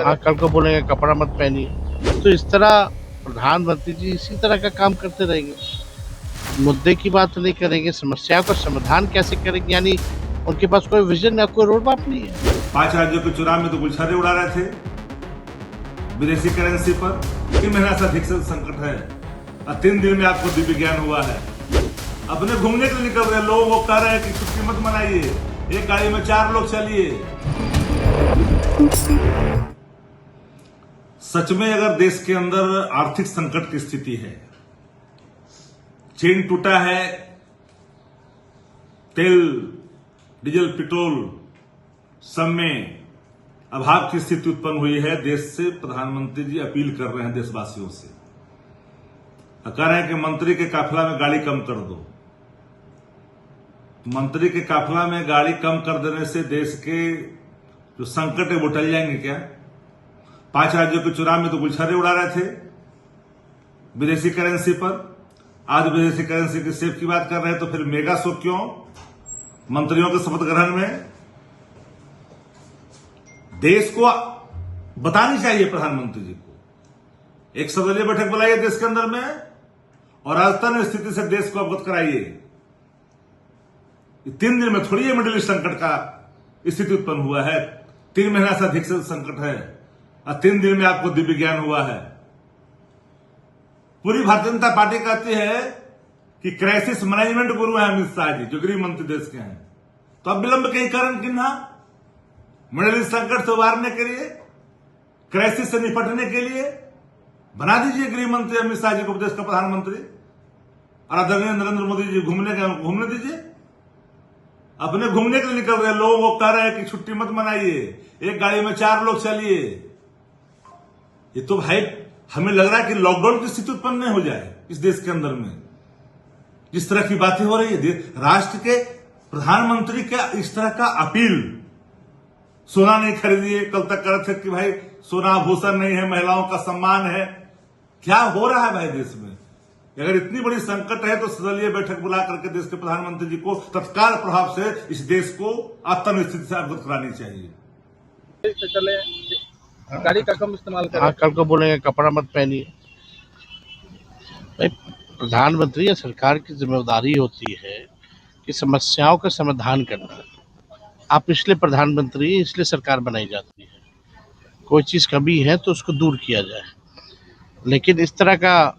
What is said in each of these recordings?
हाँ, कल को बोलेंगे कपड़ा मत पहनिए। तो इस तरह प्रधानमंत्री जी इसी तरह का काम करते रहेंगे, मुद्दे की बात नहीं करेंगे, समस्याओं का समाधान कैसे करेंगे, यानी उनके पास कोई विजन या कोई रोड मैप नहीं है। 5 राज्यों के चुनाव में तो गुलछर्रे उड़ा रहे थे विदेशी करेंसी पर। 3 महीना से अधिक से संकट है और 3 दिन में आपको दिव्य ज्ञान हुआ है। अपने घूमने के लिए निकल रहे लोग वो कह रहे हैं कि छुट्टी मत मनाइए, एक गाड़ी में 4 लोग चलिए। सच में अगर देश के अंदर आर्थिक संकट की स्थिति है, चेन टूटा है, तेल डीजल पेट्रोल सब में अभाव की स्थिति उत्पन्न हुई है, देश से प्रधानमंत्री जी अपील कर रहे हैं देशवासियों से, कह रहे हैं कि मंत्री के काफिला में गाड़ी कम कर दो। मंत्री के काफिला में गाड़ी कम कर देने से देश के जो संकट है वो टल जाएंगे क्या? 5 राज्यों के चुनाव में तो गुलछर्रे उड़ा रहे थे विदेशी करेंसी पर, आज विदेशी करेंसी की सेफ की बात कर रहे हैं, तो फिर मेगा शो क्यों मंत्रियों के शपथ ग्रहण में? देश को बतानी चाहिए प्रधानमंत्री जी को, एक सर्वदलीय बैठक बुलाइए देश के अंदर में और राजस्थान स्थिति से देश को अवगत कराइए। 3 दिन में थोड़ी ये मिडिल ईस्ट संकट का स्थिति उत्पन्न हुआ है, 3 महीना से अधिक से संकट है और 3 दिन में आपको दिव्य ज्ञान हुआ है। पूरी भारतीय जनता पार्टी कहती है कि क्राइसिस मैनेजमेंट गुरु है अमित शाह जी, जो गृह मंत्री देश के हैं। तो अब विलंब के कारण किन्हा मिडिल ईस्ट संकट से उबारने के लिए, क्राइसिस से निपटने के लिए बना दीजिए गृह मंत्री अमित शाह जी को देश का प्रधानमंत्री, और आदरणीय नरेंद्र मोदी जी घूमने दीजिए। अपने घूमने के लिए निकल रहे लोग वो कह रहे हैं कि छुट्टी मत मनाइए, एक गाड़ी में 4 लोग चलिए। ये तो भाई हमें लग रहा है कि लॉकडाउन की स्थिति उत्पन्न नहीं हो जाए इस देश के अंदर में, जिस तरह की बातें हो रही है। राष्ट्र के प्रधानमंत्री का इस तरह का अपील, सोना नहीं खरीदिए, कल तक कर रहे थे कि भाई सोना आभूषण नहीं है, महिलाओं का सम्मान है। क्या हो रहा है भाई देश में? अगर इतनी बड़ी संकट है तो सर्वदलीय बैठक बुला करके देश के प्रधानमंत्री जी को तत्काल प्रभाव से इस देश को आतंक स्थिति से अवगत करानी चाहिए। गाड़ी का कम इस्तेमाल करें। हाँ, कल को बोलेंगे कपड़ा मत पहनिए। भाई प्रधानमंत्री या सरकार की जिम्मेदारी होती है कि समस्याओं का समाधान करना। आप इसलिए प्रधानमंत्री, इसलिए सरकार बनाई जाती है, कोई चीज़ कमी है तो उसको दूर किया जाए। लेकिन इस तरह का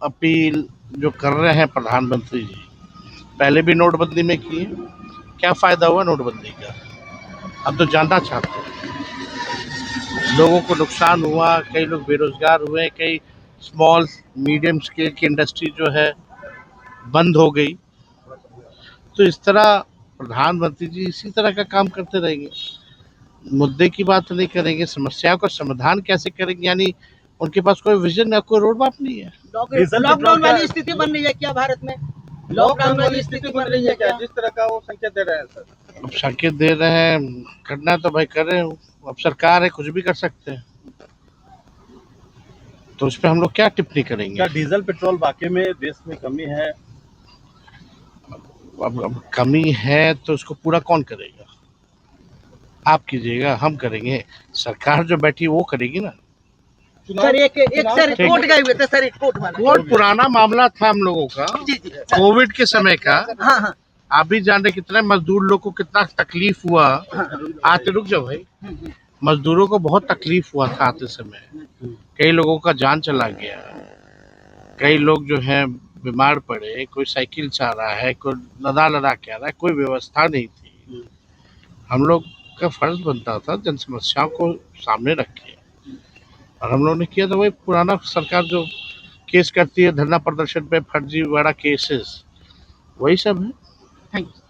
अपील जो कर रहे हैं प्रधानमंत्री जी, पहले भी नोटबंदी में किए, क्या फ़ायदा हुआ नोटबंदी का? अब तो जानना चाहते हैं। लोगों को नुकसान हुआ, कई लोग बेरोजगार हुए, कई स्मॉल मीडियम स्केल की इंडस्ट्री जो है बंद हो गई। तो इस तरह प्रधानमंत्री जी इसी तरह का काम करते रहेंगे, मुद्दे की बात नहीं करेंगे, समस्याओं का समाधान कैसे करेंगे, यानी उनके पास कोई विजन या कोई रोड मैप नहीं है। लॉकडाउन वाली स्थिति बन रही है क्या भारत में? लॉकडाउन वाली स्थिति बन रही है क्या, जिस तरह का वो संकेत दे रहे हैं सर? अब संकेत दे रहे हैं, करना तो भाई कर रहे हो, अब सरकार है, कुछ भी कर सकते हैं, तो उस पर हम लोग क्या टिप्पणी करेंगे? क्या डीजल पेट्रोल वाकई में देश में कमी है? अब कमी है तो उसको पूरा कौन करेगा? आप कीजिएगा, हम करेंगे, सरकार जो बैठी वो करेगी ना। सर एक सर कोर्ट गए हुए थे सर, एक कोर्ट वाला कोर्ट पुराना मामला था हम लोगों का, कोविड के समय का। हाँ। आप भी जान रहे कितने मजदूर लोग को कितना तकलीफ हुआ। आते रुक जाओ भाई, मजदूरों को बहुत तकलीफ हुआ था आते समय, कई लोगों का जान चला गया, कई लोग जो है बीमार पड़े, कोई साइकिल चला रहा है, कोई लदा के आ रहा है, कोई व्यवस्था नहीं थी। हम लोग का फर्ज बनता था जन समस्याओं को सामने रखें, और हम लोगों ने किया था। वही पुराना सरकार जो केस करती है धरना प्रदर्शन पे, फर्जी वाला केसेस, वही सब है। Thank you.